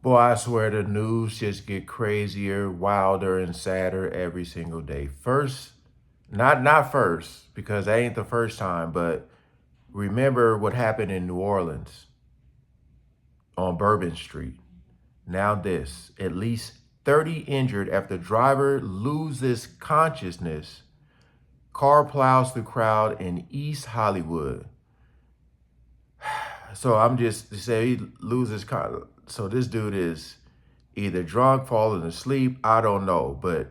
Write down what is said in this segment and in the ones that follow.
Boy, I swear the news just get crazier, wilder, and sadder every single day. First, not first, because that ain't the first time, but remember what happened in New Orleans on Bourbon Street. Now this, at least 30 injured after driver loses consciousness. Car plows through crowd in East Hollywood. So I'm just say he loses. So this dude is either drunk, falling asleep. I don't know, but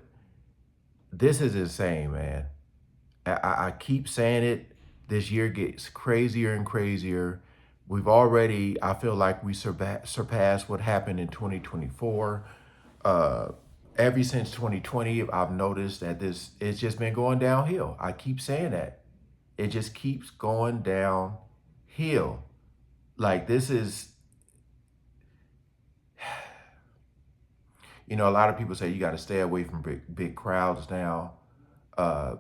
this is insane, man. I keep saying it. This year gets crazier and crazier. We've already, I feel like we surpassed what happened in 2024. Uh, Ever since 2020, I've noticed that it's just been going downhill. I keep saying that. It just keeps going downhill. Like this is, a lot of people say you got to stay away from big crowds now.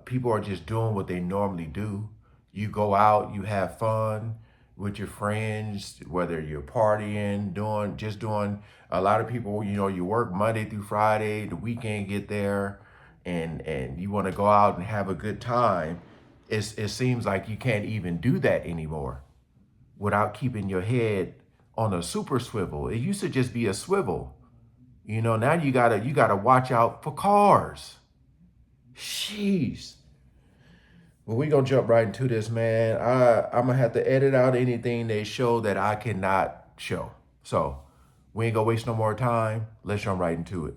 People are just doing what they normally do. You go out, you have fun with your friends, whether you're partying, doing. A lot of people, you work Monday through Friday, the weekend get there, and you want to go out and have a good time. It seems like you can't even do that anymore without keeping your head on a super swivel. It used to just be a swivel. Now you gotta watch out for cars. Jeez. Well, we gonna jump right into this, man. I'm gonna have to edit out anything they show that I cannot show. So we ain't gonna waste no more time. Let's jump right into it.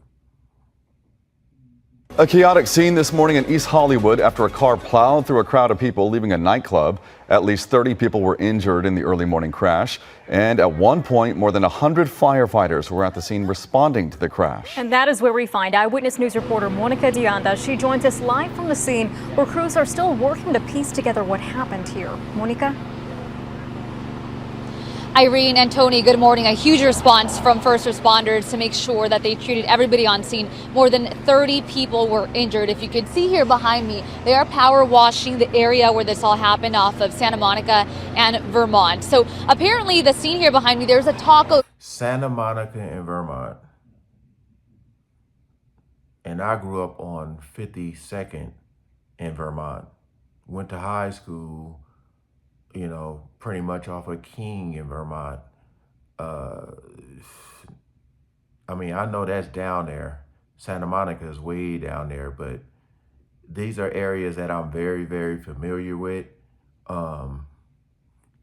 A chaotic scene this morning in East Hollywood after a car plowed through a crowd of people leaving a nightclub. At least 30 people were injured in the early morning crash. And at one point, more than 100 firefighters were at the scene responding to the crash. And that is where we find Eyewitness News reporter Monica Dianda. She joins us live from the scene where crews are still working to piece together what happened here. Monica? Irene and Tony, good morning. A huge response from first responders to make sure that they treated everybody on scene. More than 30 people were injured. If you can see here behind me, they are power washing the area where this all happened off of Santa Monica and Vermont. So apparently the scene here behind me, there's a taco. Santa Monica and Vermont. And I grew up on 52nd in Vermont. Went to high school, pretty much off of King in Vermont. I know that's down there. Santa Monica is way down there, but these are areas that I'm very, very familiar with. I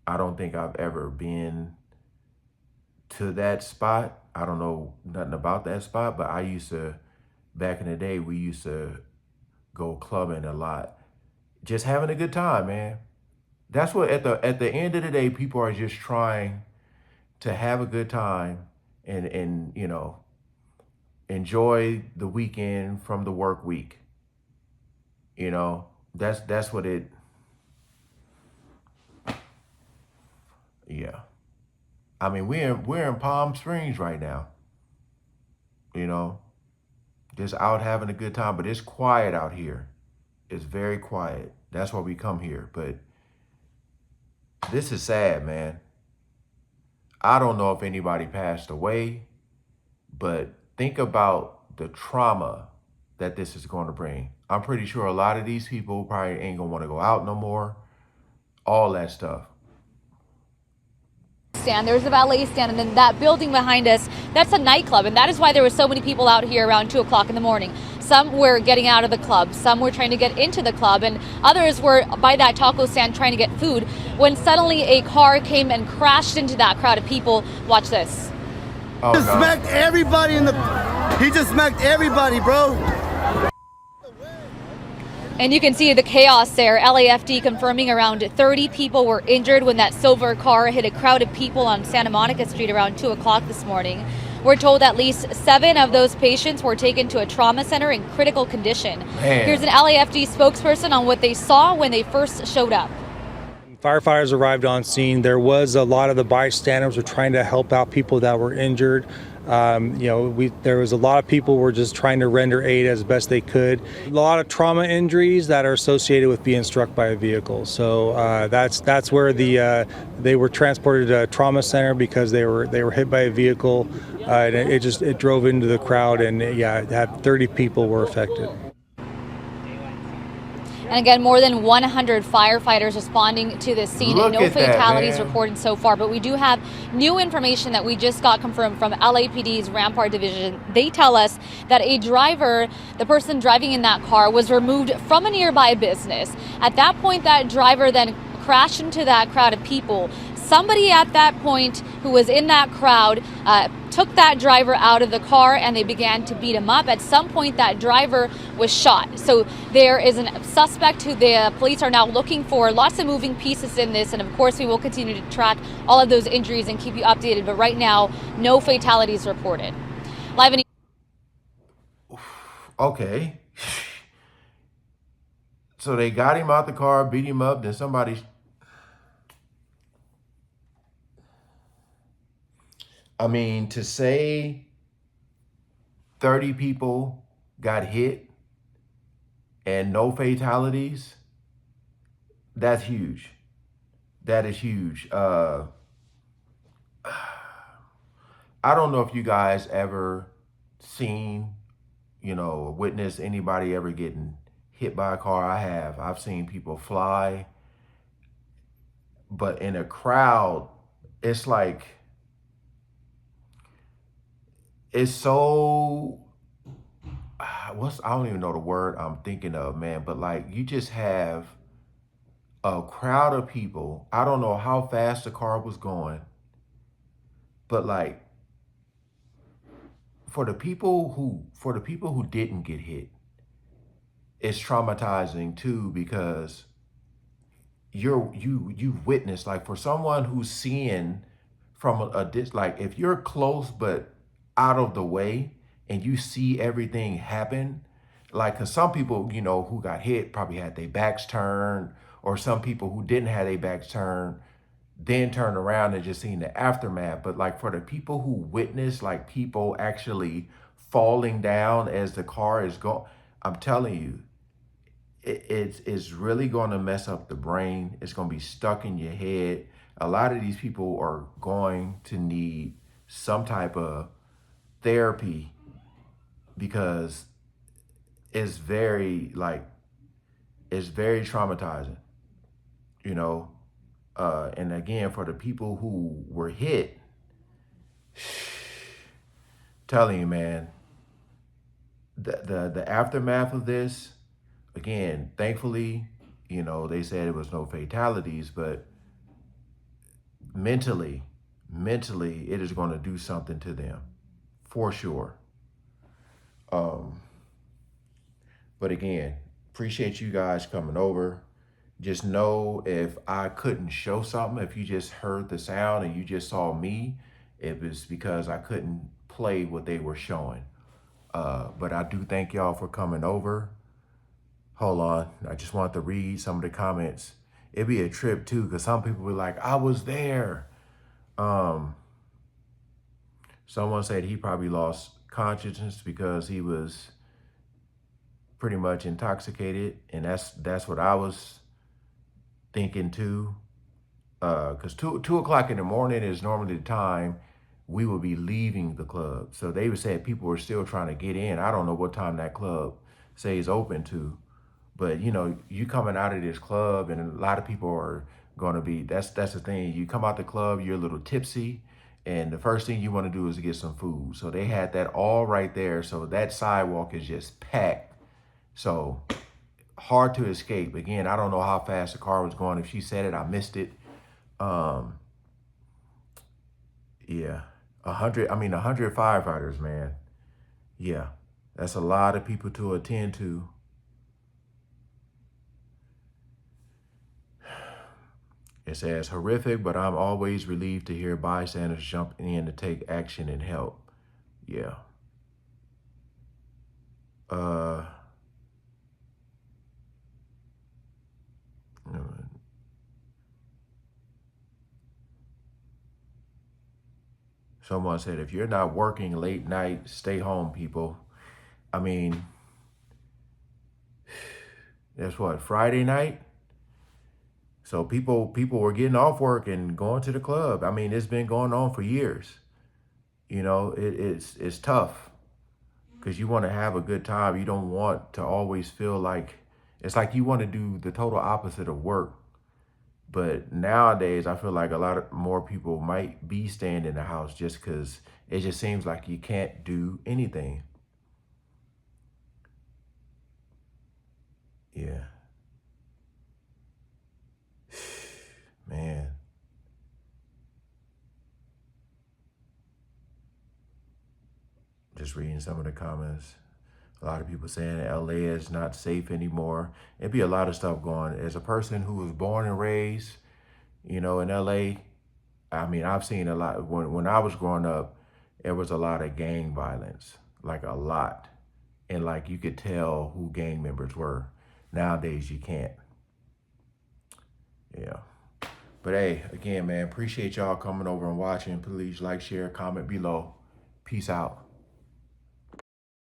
don't think I've ever been to that spot. I don't know nothing about that spot, but back in the day, we used to go clubbing a lot. Just having a good time, man. That's what at the end of the day, people are just trying to have a good time and enjoy the weekend from the work week. That's what it. Yeah, we're in Palm Springs right now. Just out having a good time, but it's quiet out here. It's very quiet. That's why we come here, but. This is sad, man. I don't know if anybody passed away, but think about the trauma that this is going to bring. I'm pretty sure a lot of these people probably ain't gonna want to go out no more. All that stuff. There's a valet stand, and then that building behind us, that's a nightclub, and that is why there were so many people out here around 2 o'clock in the morning. Some were getting out of the club, some were trying to get into the club, and others were by that taco stand trying to get food when suddenly a car came and crashed into that crowd of people. Watch this. Oh, no. Smacked everybody he just smacked everybody, bro. And you can see the chaos there. LAFD confirming around 30 people were injured when that silver car hit a crowd of people on Santa Monica Street around 2 o'clock this morning. We're told at least 7 of those patients were taken to a trauma center in critical condition. Man. Here's an LAFD spokesperson on what they saw when they first showed up. Firefighters arrived on scene. There was a lot of the bystanders were trying to help out people that were injured. There was a lot of people were just trying to render aid as best they could. A lot of trauma injuries that are associated with being struck by a vehicle. So that's where they were transported to a trauma center because they were hit by a vehicle. And it drove into the crowd, and it had 30 people were affected. And again, more than 100 firefighters responding to this scene. Look No at that, fatalities man. reported so far, but we do have new information that we just got confirmed from LAPD's Rampart Division. They tell us that a driver, the person driving in that car, was removed from a nearby business. At that point, that driver then crashed into that crowd of people. Somebody at that point who was in that crowd took that driver out of the car and they began to beat him up. At some point, that driver was shot. So there is a suspect who the police are now looking for. Lots of moving pieces in this, and of course we will continue to track all of those injuries and keep you updated. But right now, no fatalities reported. Live in Okay. So they got him out the car, beat him up, then somebody... I mean, to say 30 people got hit and no fatalities, that's huge. That is huge. I don't know if you guys ever seen, witnessed anybody ever getting hit by a car. I have. I've seen people fly. But in a crowd, it's like... it's so, I don't even know the word I'm thinking of, man, but like you just have a crowd of people. I don't know how fast the car was going, but like for the people who didn't get hit, it's traumatizing too, because you witness, like for someone who's seeing from like if you're close but out of the way and you see everything happen, like, cause some people, who got hit probably had their backs turned, or some people who didn't have their backs turned, then turned around and just seen the aftermath. But like for the people who witnessed, like people actually falling down as the car is going, I'm telling you, it's really going to mess up the brain. It's going to be stuck in your head. A lot of these people are going to need some type of therapy, because it's very traumatizing, and again, for the people who were hit, telling you, man, the aftermath of this, again, thankfully, they said it was no fatalities, but mentally, it is going to do something to them, for sure. But again, appreciate you guys coming over. Just know, if I couldn't show something, if you just heard the sound and you just saw me, it was because I couldn't play what they were showing. But I do thank y'all for coming over. Hold on, I just want to read some of the comments. It'd be a trip too, because some people were like, I was there. Someone said he probably lost consciousness because he was pretty much intoxicated, and that's what I was thinking too. Because 2 o'clock in the morning is normally the time we will be leaving the club. So they said people were still trying to get in. I don't know what time that club stays open to, but you coming out of this club, and a lot of people are going to be. That's the thing. You come out the club, you're a little tipsy, and the first thing you want to do is to get some food. So they had that all right there. So that sidewalk is just packed. So hard to escape. Again, I don't know how fast the car was going. If she said it, I missed it. Yeah, 100 firefighters, man. Yeah, that's a lot of people to attend to. It says, horrific, but I'm always relieved to hear bystanders jump in to take action and help. Yeah. Someone said, if you're not working late night, stay home, people. I mean, that's what, Friday night? So people were getting off work and going to the club. I mean, it's been going on for years. You know, it's tough because you want to have a good time. You don't want to always feel like, it's like you want to do the total opposite of work. But nowadays, I feel like a lot of more people might be staying in the house just because it just seems like you can't do anything. Yeah. Man. Just reading some of the comments. A lot of people saying LA is not safe anymore. It'd be a lot of stuff going. As a person who was born and raised, you know, in LA, I mean, I've seen a lot. When I was growing up, there was a lot of gang violence, like a lot. And like you could tell who gang members were. Nowadays, you can't. Yeah. But hey, again, man, appreciate y'all coming over and watching. Please like, share, comment below. Peace out.